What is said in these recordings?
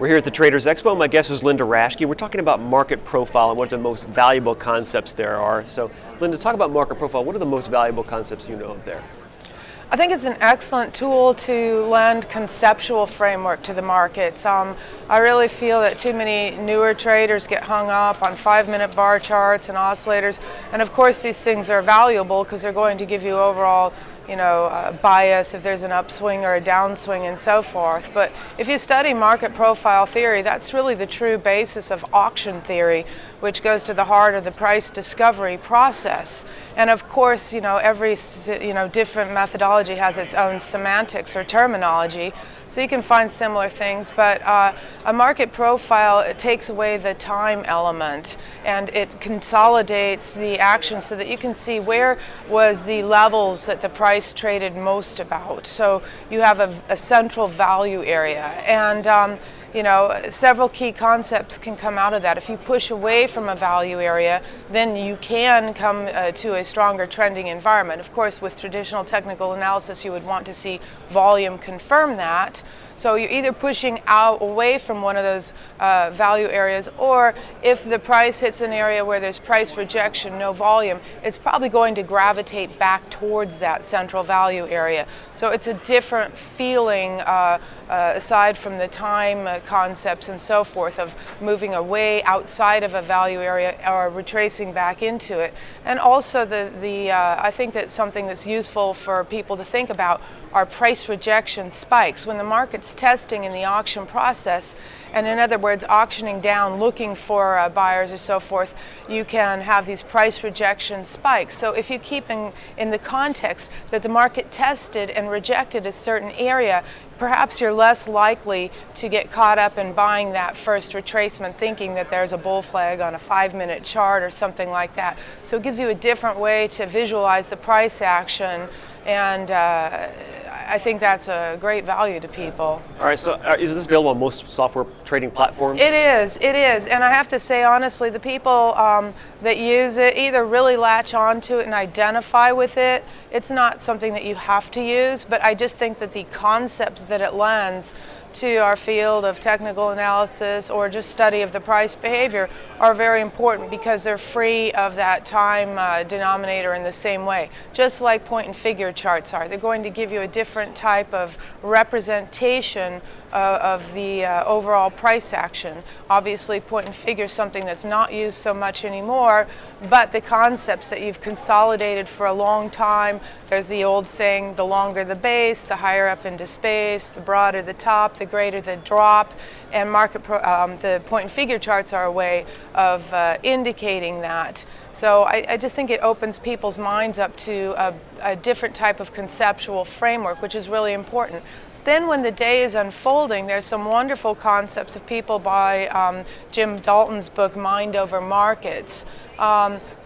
We're here at the Traders Expo. My guest is Linda Raschke. We're talking about market profile and what the most valuable concepts there are. So, Linda, talk about market profile. What are the most valuable concepts you know of there? I think it's an excellent tool to lend conceptual framework to the markets. I really feel that too many newer traders get hung up on 5-minute bar charts and oscillators. And of course, these things are valuable because they're going to give you overall bias if there's an upswing or a downswing and so forth. But if you study market profile theory, that's really the true basis of auction theory, which goes to the heart of the price discovery process. And of course, every different methodology has its own semantics or terminology. So you can find similar things, but a market profile, it takes away the time element and it consolidates the action so that you can see where was the levels that the price traded most about. So you have a central value area, and several key concepts can come out of that. If you push away from a value area, then you can come to a stronger trending environment. Of course, with traditional technical analysis, you would want to see volume confirm that. So you're either pushing away from one of those value areas, or if the price hits an area where there's price rejection, no volume, it's probably going to gravitate back towards that central value area. So it's a different feeling aside from the time concepts and so forth of moving away outside of a value area or retracing back into it. And also I think that something that's useful for people to think about are price rejection spikes. When the market's testing in the auction process, and in other words, auctioning down, looking for buyers or so forth, you can have these price rejection spikes. So if you keep in the context that the market tested and rejected a certain area, perhaps you're less likely to get caught up in buying that first retracement, thinking that there's a bull flag on a 5-minute chart or something like that. So it gives you a different way to visualize the price action, and I think that's a great value to people. All right, so is this available on most software trading platforms? It is, and I have to say honestly, the people that use it either really latch onto it and identify with it. It's not something that you have to use, but I just think that the concepts that it lends to our field of technical analysis or just study of the price behavior are very important because they're free of that time denominator in the same way. Just like point and figure charts are. They're going to give you a different type of representation of the overall price action. Obviously, point and figure is something that's not used so much anymore, but the concepts that you've consolidated for a long time, there's the old saying, the longer the base, the higher up into space, the broader the top, the greater the drop, and the point and figure charts are a way of indicating that. So I just think it opens people's minds up to a different type of conceptual framework, which is really important. Then when the day is unfolding, there's some wonderful concepts of people by Jim Dalton's book, Mind Over Markets.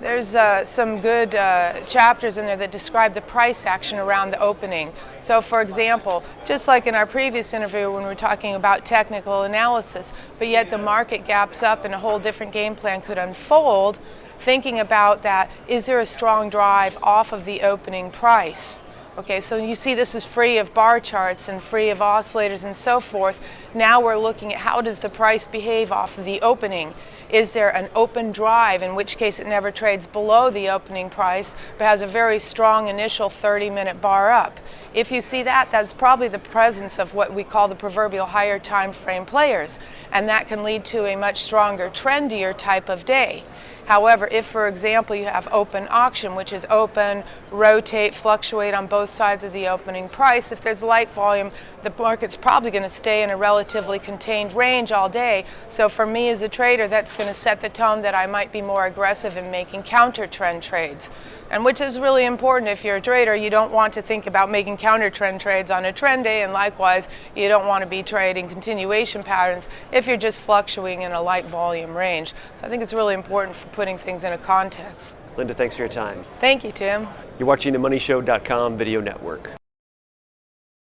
There's some good chapters in there that describe the price action around the opening. So for example, just like in our previous interview when we were talking about technical analysis, but yet the market gaps up and a whole different game plan could unfold, thinking about that, is there a strong drive off of the opening price? Okay, so you see this is free of bar charts and free of oscillators and so forth. Now we're looking at how does the price behave off of the opening. Is there an open drive, in which case it never trades below the opening price, but has a very strong initial 30-minute bar up? If you see that, that's probably the presence of what we call the proverbial higher time frame players, and that can lead to a much stronger, trendier type of day. However, if, for example, you have open auction, which is open, rotate, fluctuate on both sides of the opening price, if there's light volume, the market's probably going to stay in a relatively contained range all day. So for me as a trader, that's going to set the tone that I might be more aggressive in making counter trend trades. And which is really important if you're a trader. You don't want to think about making counter trend trades on a trend day, and likewise, you don't want to be trading continuation patterns if you're just fluctuating in a light volume range. So I think it's really important for putting things in a context. Linda, thanks for your time. Thank you, Tim. You're watching the MoneyShow.com video network.